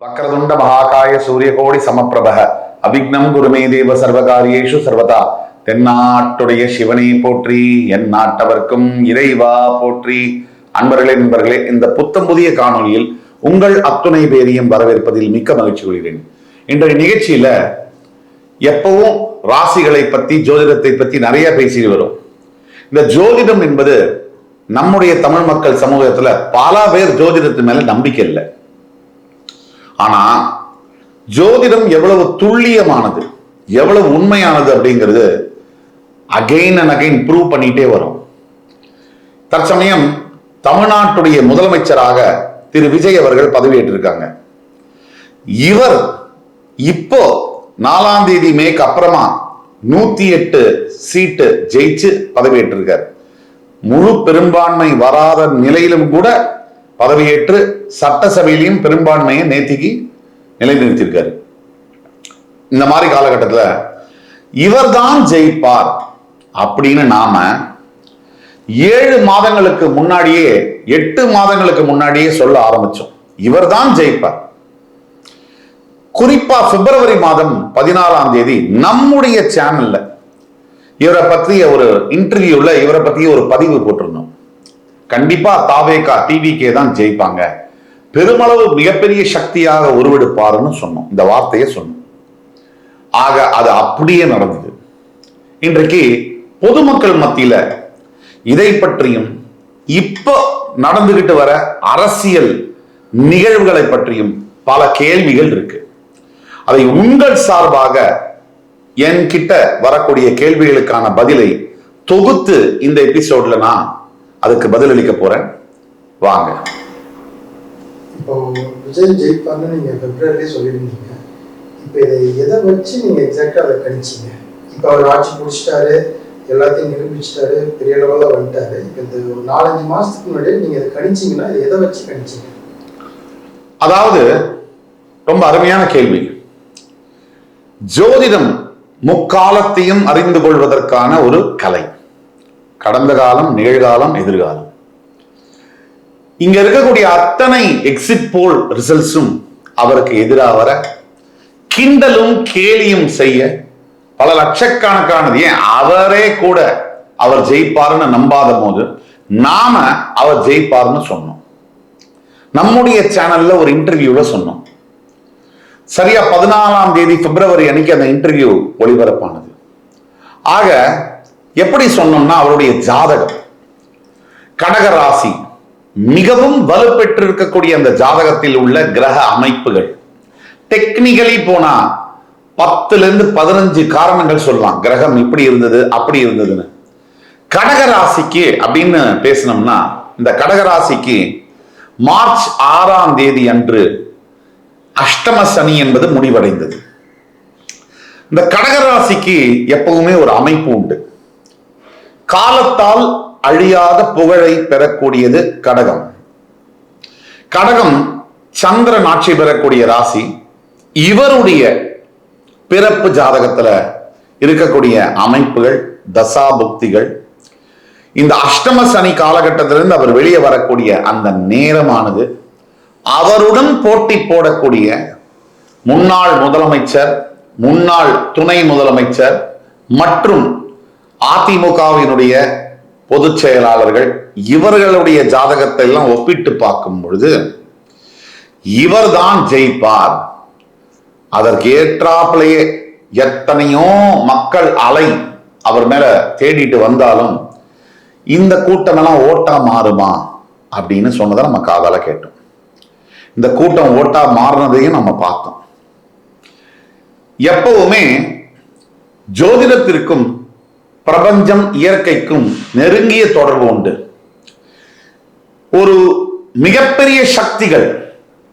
வக்ரதுண்ட மகாகாய சூரியகோடி சமப்பிரபக அவிக்னம் குருமே தேவ சர்வகாரியேஷு சர்வதா. தென்னாட்டுடைய சிவனை போற்றி, என் நாட்டவர்க்கும் இறைவா போற்றி. அன்பர்களே நண்பர்களே, இந்த புத்தம் புதிய காணொலியில் உங்கள் அத்துணை பேரையும் வரவேற்பதில் மிக்க மகிழ்ச்சி கொள்கிறேன். இன்றைய நிகழ்ச்சியில எப்பவும் ராசிகளை பத்தி, ஜோதிடத்தை பத்தி நிறைய பேசிட்டு வரும். இந்த ஜோதிடம் என்பது நம்முடைய தமிழ் மக்கள் சமூகத்துல பல பேர் ஜோதிடத்து மேல நம்பிக்கை இல்லை. ஆனா ஜோதிடம் எவ்வளவு துல்லியமானது, எவ்வளவு உண்மையானது அப்படிங்கிறது அகைன் அண்ட் அகைன் ப்ரூவ் பண்ணிட்டே வரும். தற்சமயம் தமிழ்நாட்டுடைய முதலமைச்சராக திரு விஜய் அவர்கள் பதவியேற்றிருக்காங்க. இவர் இப்போ 4ஆம் தேதி மேக்கு அப்புறமா 108 சீட்டு ஜெயிச்சு பதவியேற்றிருக்கார். முழு பெரும்பான்மை வராத நிலையிலும் கூட பதவியேற்று சட்டசபையிலையும் பெரும்பான்மையை நேத்திக்கு நிலைநிறுத்தியிருக்காரு. இந்த மாதிரி காலகட்டத்தில் இவர்தான் ஜெயிப்பார் அப்படின்னு நாம 7 மாதங்களுக்கு முன்னாடியே, 8 மாதங்களுக்கு முன்னாடியே சொல்ல ஆரம்பிச்சோம். இவர்தான் ஜெயிப்பார். குறிப்பா பிப்ரவரி மாதம் 14ஆம் தேதி நம்முடைய சேனல்ல இவரை பற்றிய ஒரு இன்டர்வியூல இவரை பற்றிய ஒரு பதிவு போட்டிருந்தோம். கண்டிப்பா தாவேகா டிவிகே தான் ஜெயிப்பாங்க, பெருமளவு மிகப்பெரிய சக்தியாக உருவெடுப்பாருன்னு சொன்னோம். இந்த வார்த்தையை சொன்னோம். ஆக அது அப்படியே நடந்தது. இன்றைக்கு பொதுமக்கள் மத்தியில இதை பற்றியும் இப்போ நடந்துகிட்டு வர அரசியல் நிகழ்வுகளை பற்றியும் பல கேள்விகள் இருக்கு. அதை உங்கள் சார்பாக என்கிட்ட வரக்கூடிய கேள்விகளுக்கான பதிலை தொகுத்து இந்த எபிசோட்ல நான் அதுக்கு பதிலளிக்க போறேன். வாங்க. இப்போ விஜய் ஜெயிப்பார்னு நீங்க பிப்ரவரியிலே சொல்லியிருந்தீங்க. இப்போ இதை எதை வச்சு நீங்க எக்ஸாக்டா அதை கணிச்சீங்க? இப்போ அவர் ஆட்சி பிடிச்சிட்டாரு, எல்லாத்தையும் நிரூபிச்சிட்டாரு, பெரிய லெவலில் வந்துட்டாரு. இப்போ இந்த ஒரு 4-5 மாசத்துக்கு முன்னாடியே நீங்க இதை கணிச்சீங்கன்னா இதை எதை வச்சு கணிச்சீங்க? அதாவது ரொம்ப அருமையான கேள்வி. ஜோதிடம் முக்காலத்தையும் அறிந்து கொள்வதற்கான ஒரு கலை. கடந்த காலம், நிகழ்காலம், எதிர்காலம். இங்க இருக்கக்கூடிய அத்தனை எக்ஸிட் போல் ரிசல்ட்ஸும் அவருக்கு எதிராக வர, கிண்டலும் கேலியும் செய்ய பல லட்சக்கணக்கானது, ஏன் அவரே கூட அவர் ஜெயிப்பாருன்னு நம்பாத போது நாம அவர் ஜெயிப்பாருன்னு சொன்னோம். நம்முடைய சேனல்ல ஒரு இன்டர்வியூல சொன்னோம். சரியா 14ஆம் தேதி பிப்ரவரி அன்னைக்கு அந்த இன்டர்வியூ ஒளிபரப்பானது. ஆக எப்படி சொன்னோம்னா, அவருடைய ஜாதகம் கடக ராசி, மிகவும் வலுப்பெற்றிருக்கக்கூடிய அந்த ஜாதகத்தில் உள்ள கிரக அமைப்புகள், டெக்னிக்கலி போனா 10ல இருந்து 15 காரணங்கள் சொல்லலாம். கிரகம் இப்படி இருந்தது, அப்படி இருந்ததுன்னு. கடக ராசிக்கு அப்படின்னு பேசினோம்னா, இந்த கடக ராசிக்கு மார்ச் 6ஆம் தேதி அன்று அஷ்டம சனி என்பது முடிவடைந்தது. இந்த கடக ராசிக்கு எப்பவுமே ஒரு அமைப்பு உண்டு. காலத்தால் அழியாத புகழை பெறக்கூடியது கடகம். கடகம் சந்திரன் ஆட்சி பெறக்கூடிய ராசி. இவருடைய பிறப்பு ஜாதகத்துல இருக்கக்கூடிய அமைப்புகள், தசாபுக்திகள், இந்த அஷ்டம சனி காலகட்டத்திலிருந்து அவர் வெளியே வரக்கூடிய அந்த நேரமானது, அவருடன் போட்டி போடக்கூடிய முன்னாள் முதலமைச்சர், முன்னாள் துணை முதலமைச்சர் மற்றும் அதிமுகவினுடைய பொதுச் செயலாளர்கள், இவர்களுடைய ஜாதகத்தை எல்லாம் ஒப்பிட்டு பார்க்கும் பொழுது இவர்தான் ஜெயிப்பார். அதற்கு ஏற்றாப்பிலேயே எத்தனையோ மக்கள் அலை அவர் மேல தேடிட்டு வந்தாலும் இந்த கூட்டம் எல்லாம் ஓட்டா மாறுமா அப்படின்னு சொன்னதை நம்ம காதால கேட்டோம். இந்த கூட்டம் ஓட்டா மாறினதையும் நம்ம பார்த்தோம். எப்பவுமே ஜோதிடத்திற்கும் பிரபஞ்சம், இயற்கைக்கும் நெருங்கிய தொடர்பு உண்டு. ஒரு மிகப்பெரிய சக்திகள்,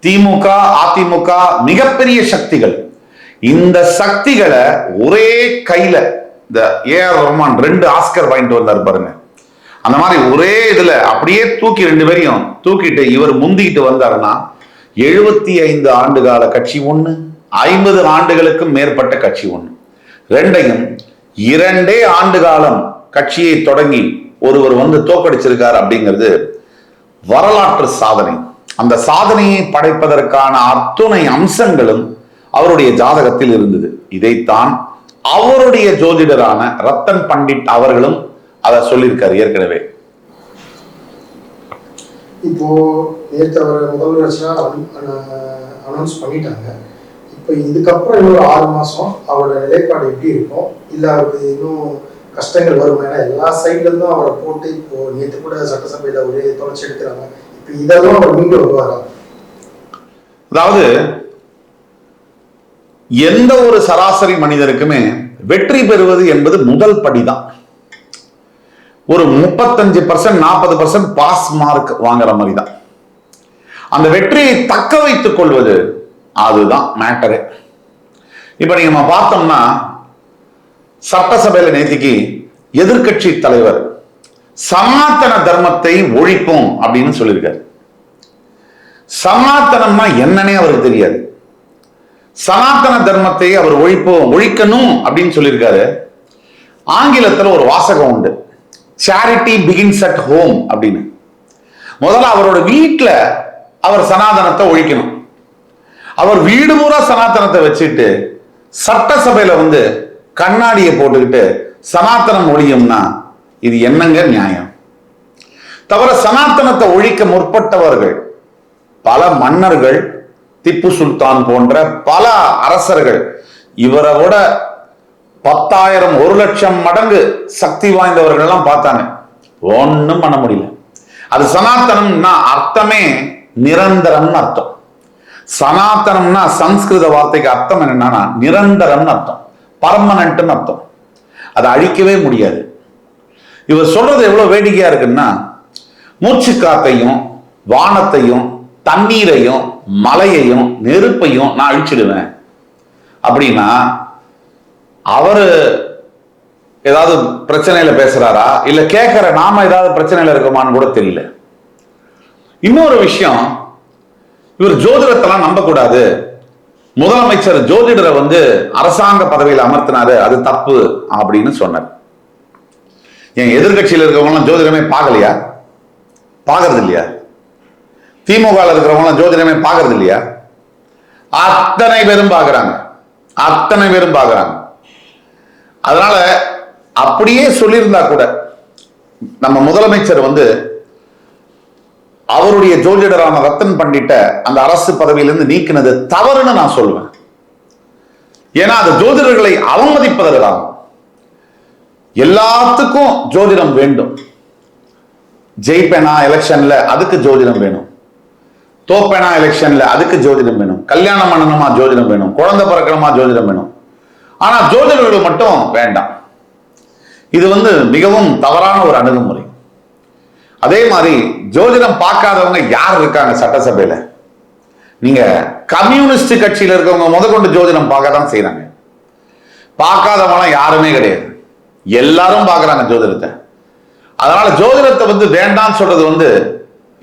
திமுக, அதிமுக மிகப்பெரிய சக்திகள், இந்த சக்திகளை ஒரே கையில, இந்த ஏஆர் ரஹ்மான் 2 ஆஸ்கர் வாங்கிட்டு வந்தார் பாருங்க, அந்த மாதிரி ஒரே இதுல அப்படியே தூக்கி 2 பேரையும் தூக்கிட்டு இவர் முந்திக்கிட்டு வந்தாருன்னா 75 ஆண்டு கால கட்சி ஒண்ணு, 50 ஆண்டுகளுக்கும் மேற்பட்ட கட்சி ஒண்ணு, ரெண்டையும் 2 ஆண்டு காலம் கட்சியை தொடங்கி ஒருவர் வந்து தோக்கடிச்சிருக்கார் அப்படிங்கிறது வரலாற்று சாதனை. அந்த சாதனையை படைப்பதற்கான அத்துணை அம்சங்களும் அவருடைய ஜாதகத்தில் இருந்தது. இதைத்தான் அவருடைய ஜோதிடரான ரத்தன் பண்டிட் அவர்களும் அதை சொல்லியிருக்காரு ஏற்கனவே. இப்போ நேற்று அவர் முதலமைச்சரா அனௌன்ஸ் பண்ணிட்டாங்க. இப்போ இதுக்கப்புறம் இன்னொரு 6 மாசம் அவரோட நிலைப்பாடு எப்படி இருக்கும், இல்ல அவருக்கு இன்னும் கஷ்டங்கள் வரும்? ஏன்னா எல்லா சைட்ல இருந்தும் அவரை போட்டு இப்போ நேற்று கூட சட்டசபையில ஒரே தொடர்ச்சி எடுக்கிறாங்க. இப்போ இதெல்லாம் அவர் மீண்டும் வருவாரா? அதாவது எந்த ஒரு சராசரி மனிதருக்குமே வெற்றி பெறுவது என்பது முதல் படிதான். ஒரு 35% 40% பாஸ் மார்க் வாங்குற மாதிரி தான். அந்த வெற்றியை தக்க வைத்துக் கொள்வது அதுதான் மேட்டரு. இப்ப நீங்க பார்த்தோம்னா சட்டசபையில நேத்திக்கு எதிர்கட்சி தலைவர் சனாதன தர்மத்தை ஒழிப்போம் அப்படின்னு சொல்லியிருக்காரு. சனாதனம்னா என்னன்னே அவருக்கு தெரியாது. சனாதன தர்மத்தை அவர் ஒழிக்கணும் அப்படின்னு சொல்லியிருக்காரு. ஆங்கிலத்தில் ஒரு வாசகம் உண்டு, சேரிட்டி பிகின்ஸ் அட் ஹோம் அப்படின்னு. முதல்ல அவரோட வீட்டில் அவர் சனாதனத்தை ஒழிக்கணும். அவர் வீடு பூரா சனாதனத்தை வச்சுட்டு சட்டசபையில வந்து கண்ணாடியை போட்டுக்கிட்டு சனாதனம் ஒழியும்னா இது என்னங்க நியாயம்? தவிர சனாதனத்தை ஒழிக்க முற்பட்டவர்கள் பல மன்னர்கள், திப்பு சுல்தான் போன்ற பல அரசர்கள் இவரை விட 10,000 1,00,000 மடங்கு சக்தி வாய்ந்தவர்கள் எல்லாம் பார்த்தாங்க, ஒன்னும் பண்ண முடியல. அது சனாதனம்னா அர்த்தமே நிரந்தரம்னு அர்த்தம். சனாதனம்னா சம்ஸ்கிருத வார்த்தைக்கு அர்த்தம் என்னன்னா நிரந்தரம்னு அர்த்தம், பர்மனன்ட்னு அர்த்தம். அதை அழிக்கவே முடியாது. இவர் சொல்றது எவ்வளவு வேடிக்கையா இருக்குன்னா, மூச்சு காத்தையும் வானத்தையும் தண்ணீரையும் மலையையும் நெருப்பையும் நான் அழிச்சிடுவேன் அப்படின்னா அவரு ஏதாவது பிரச்சனையில பேசுறாரா, இல்ல கேட்கிற நாம ஏதாவது பிரச்சனையில இருக்கோமான்னு கூட தெரியல. இன்னொரு விஷயம், இவர் ஜோதிடத்தெல்லாம் நம்ப கூடாது, முதலமைச்சர் ஜோதிடரை வந்து அரசாங்க பதவியில் அமர்த்தினாரு, அது தப்பு அப்படின்னு சொன்னார். என் எதிர்கட்சியில் இருக்கிறவங்க ஜோதிடமே பார்க்கலையா? பார்க்கறது இல்லையா? திமுக இருக்கிறவங்க ஜோதிடமே பார்க்கறது இல்லையா? அத்தனை பேரும் பார்க்கறாங்க, அத்தனை பேரும் பார்க்கறாங்க. அதனால அப்படியே சொல்லியிருந்தா கூட நம்ம முதலமைச்சர் வந்து அவருடைய ஜோதிடரான ரத்தன் பண்டிட்ட அந்த அரசு பதவியிலிருந்து நீக்கினது தவறுன்னு நான் சொல்லுவேன். ஏன்னா அது ஜோதிடர்களை அவமதிப்பதற்காகும். எல்லாத்துக்கும் ஜோதிடம் வேண்டும். ஜெயிப்பேனா எலெக்ஷன்ல அதுக்கு ஜோதிடம் வேணும், தோப்பேனா எலெக்ஷன்ல அதுக்கு ஜோதிடம் வேணும், கல்யாணம் பண்ணணுமா ஜோதிடம் வேணும், குழந்தை பிறக்கணுமா ஜோதிடம் வேணும். ஆனா ஜோதிடர்கள் மட்டும் வேண்டாம். இது வந்து மிகவும் தவறான ஒரு அணுகுமுறை. அதே மாதிரி ஜோதிடம் பார்க்காதவங்க யார் இருக்காங்க சட்டசபையில? நீங்க கம்யூனிஸ்ட் கட்சியில இருக்கவங்க முதற்கொண்டு ஜோதிடம் பார்க்க தான் செய்யறாங்க. பார்க்காதவங்க யாருமே கிடையாது, எல்லாரும் பார்க்கறாங்க ஜோதிடத்தை. அதனால ஜோதிடத்தை வந்து வேண்டாம்னு சொல்றது வந்து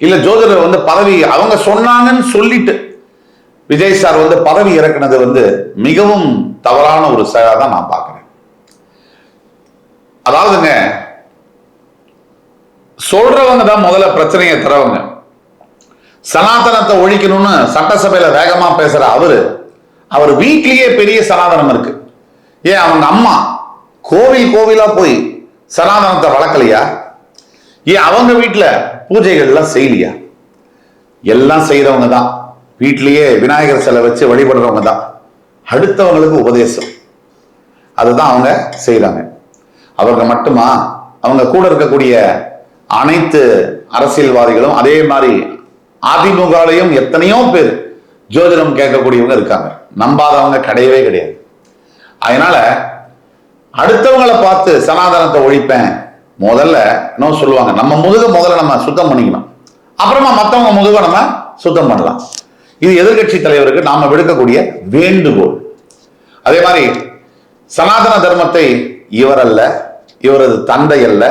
இல்ல, ஜோதிடர் வந்து பதவி அவங்க சொன்னாங்கன்னு சொல்லிட்டு விஜய் சார் வந்து பதவி இறக்குனது வந்து மிகவும் தவறான ஒரு செயலா தான் நான் பார்க்கிறேன். அதாவதுங்க, சொல்றவங்க தான் முதல்ல பிரச்சனையை தரவங்க. சனாதனத்தை ஒழிக்கணும்னு சட்டசபையில வேகமா பேசுற அவர் வீட்லயே பெரிய சனாதனம் இருக்கு. ஏன் அவங்க அம்மா கோவிலா போய் சனாதனத்தை வளர்க்கலையா? ஏன் அவங்க வீட்டுல பூஜைகள் எல்லாம் செய்யலையா? எல்லாம் செய்யறவங்க தான். வீட்லயே விநாயகர் சிலை வச்சு வழிபடுறவங்க தான் அடுத்தவங்களுக்கு உபதேசம். அதுதான் அவங்க செய்யறாங்க. அவங்க மட்டுமா, அவங்க கூட இருக்கக்கூடிய அனைத்து அரசியல்வாதிகளும் அதே மாதிரி அதிமுகலையும் எத்தனையோ பேர் ஜோதிடம் கேட்கக்கூடியவங்க இருக்காங்க. நம்பாதவங்க கிடையவே கிடையாது. அதனால அடுத்தவங்களை பார்த்து சனாதனத்தை ஒழிப்பேன் முதல்ல இன்னும் சொல்லுவாங்க, நம்ம முதல்ல நம்ம சுத்தம் பண்ணிக்கணும், அப்புறமா மற்றவங்க முதுக நம்ம சுத்தம் பண்ணலாம். இது எதிர்கட்சி தலைவருக்கு நாம விடுக்கக்கூடிய வேண்டுகோள். அதே மாதிரி சனாதன தர்மத்தை இவர் அல்ல, இவரது தந்தை அல்ல,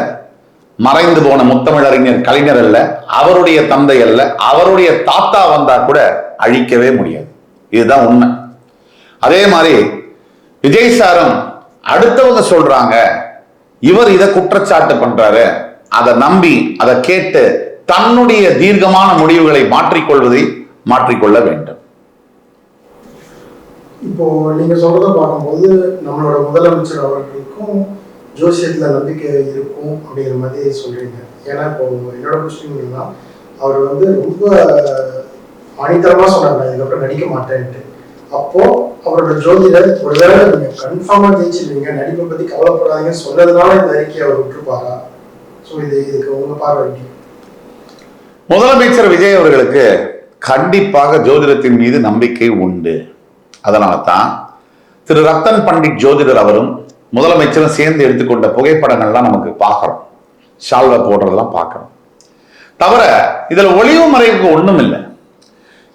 மறைந்து போன முத்தமிழறிஞர் கலைஞர் அல்ல, அவருடைய தந்தை அல்ல, அவருடைய தாத்தா வந்தா கூட அழிக்கவே முடியாது. இதுதான் உண்மை. அதே மாதிரி விஜய் சாரும் அடுத்தவங்க சொல்றாங்க, இவர் இதை குற்றச்சாட்டு பண்றாரு, அதை நம்பி அதை கேட்டு தன்னுடைய தீர்க்கமான முடிவுகளை மாற்றிக்கொள்ள வேண்டும். இப்போ நீங்க சொல்றத பார்க்கும்போது நம்மளோட முதலமைச்சர் அவர்களுக்கும் ஜோசியத்துல நம்பிக்கை இருக்கும் அப்படிங்கிற மாதிரி சொல்றீங்க. ஏன்னா இப்போ என்னோட கொஸ்டின் தான், அவர் வந்து ரொம்ப ஆணித்தரமா சொன்னார் நான் இதுக்கப்புறம் நடிக்க மாட்டேன்ட்டு. அப்போ அவரோட ஜோதிடர் ஒருவேளை நீங்க கன்ஃபார்மா ஜெயிச்சிருவீங்க, நடிப்பை பத்தி கவலைப்படாதீங்கன்னு சொன்னதுனால இந்த அறிக்கையை அவர் விட்டுருப்பாரா? ஸோ இதுக்கு உங்க பார்வை. முதலமைச்சர் விஜய் அவர்களுக்கு கண்டிப்பாக ஜோதிடத்தின் மீது நம்பிக்கை உண்டு. அதனால தான் திரு ரத்தன் பண்டிட் ஜோதிடர் அவரும் முதலமைச்சரும் சேர்ந்து எடுத்துக்கொண்ட புகைப்படங்கள்லாம் நமக்கு பார்க்கிறோம், ஷால்வை போடுறதெல்லாம் பார்க்கிறோம். தவிர இதுல ஒளிவு மறைவுக்கு ஒண்ணும் இல்லை.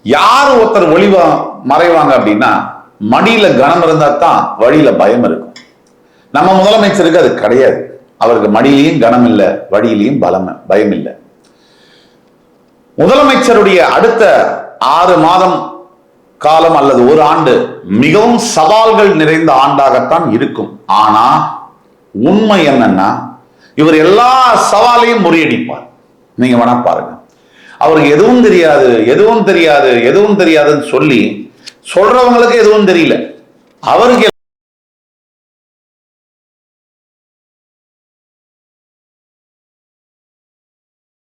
யார் ஒருத்தர் ஒளிவா மறைவாங்க அப்படின்னா, மடியில கனம் இருந்தா தான் வழியில பயம் இருக்கும். நம்ம முதலமைச்சருக்கு அது கிடையாது. அவருக்கு மடியிலையும் கனம் இல்லை, வழியிலையும் பயம் இல்லை. முதலமைச்சருடைய அடுத்த 6 மாதம் காலம் அல்லது 1 ஆண்டு மிகவும் சவால்கள் நிறைந்த ஆண்டாகத்தான் இருக்கும். ஆனா உண்மை என்னன்னா, இவர் எல்லா சவாலையும் முறியடிப்பார். நீங்க வேணா பாருங்க. அவருக்கு எதுவும் தெரியாதுன்னு சொல்லி சொல்றவங்களுக்கு எதுவும் தெரியல, அவருக்கு